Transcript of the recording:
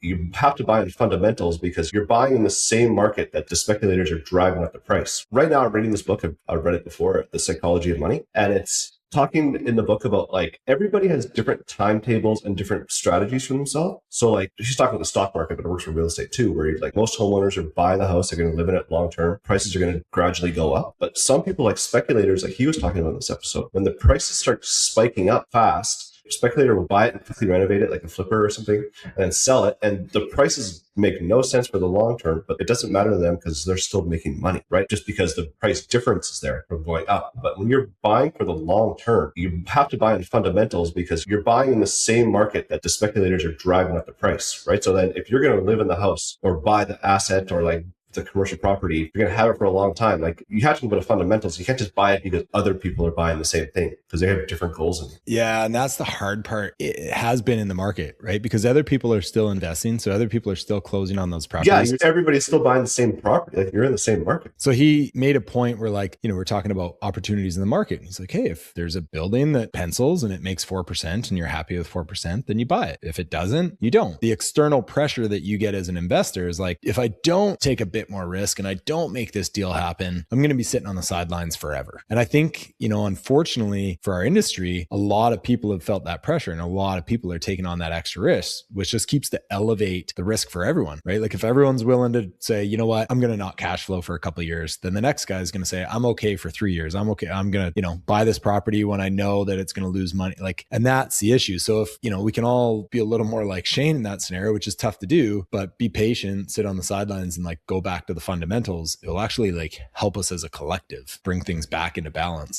you have to buy in fundamentals because you're buying in the same market that the speculators are driving up the price. Right now, I'm reading this book. I've read it before, The Psychology of Money, and it's talking in the book about like everybody has different timetables and different strategies for themselves. So like she's talking about the stock market, but it works for real estate too, where like most homeowners are buying the house, they're going to live in it long term. Prices are going to gradually go up. But some people like speculators, like he was talking about in this episode, when the prices start spiking up fast, a speculator will buy it and quickly renovate it like a flipper or something and then sell it. And the prices make no sense for the long term, but it doesn't matter to them because they're still making money, right? Just because the price difference is there from going up. But when you're buying for the long term, you have to buy in fundamentals because you're buying in the same market that the speculators are driving up the price, right? So then if you're going to live in the house or buy the asset or like the commercial property, you're going to have it for a long time. Like you have to go to fundamentals. You can't just buy it because other people are buying the same thing because they have different goals in it. Yeah. And that's the hard part. It has been in the market, right? Because other people are still investing. So other people are still closing on those properties. Yeah. Everybody's still buying the same property. Like you're in the same market. So he made a point where like, we're talking about opportunities in the market. And he's like, hey, if there's a building that pencils and it makes 4% and you're happy with 4%, then you buy it. If it doesn't, you don't. The external pressure that you get as an investor is like, if I don't take a bit more risk and I don't make this deal happen, I'm going to be sitting on the sidelines forever. And I think, unfortunately for our industry, a lot of people have felt that pressure and a lot of people are taking on that extra risk, which just keeps to elevate the risk for everyone, right? Like if everyone's willing to say, you know what, I'm going to not cash flow for a couple of years, then the next guy is going to say, I'm okay for 3 years. I'm okay. I'm going to, buy this property when I know that it's going to lose money. And that's the issue. So if, we can all be a little more like Shane in that scenario, which is tough to do, but be patient, sit on the sidelines and like go back to the fundamentals, it will actually like help us as a collective bring things back into balance.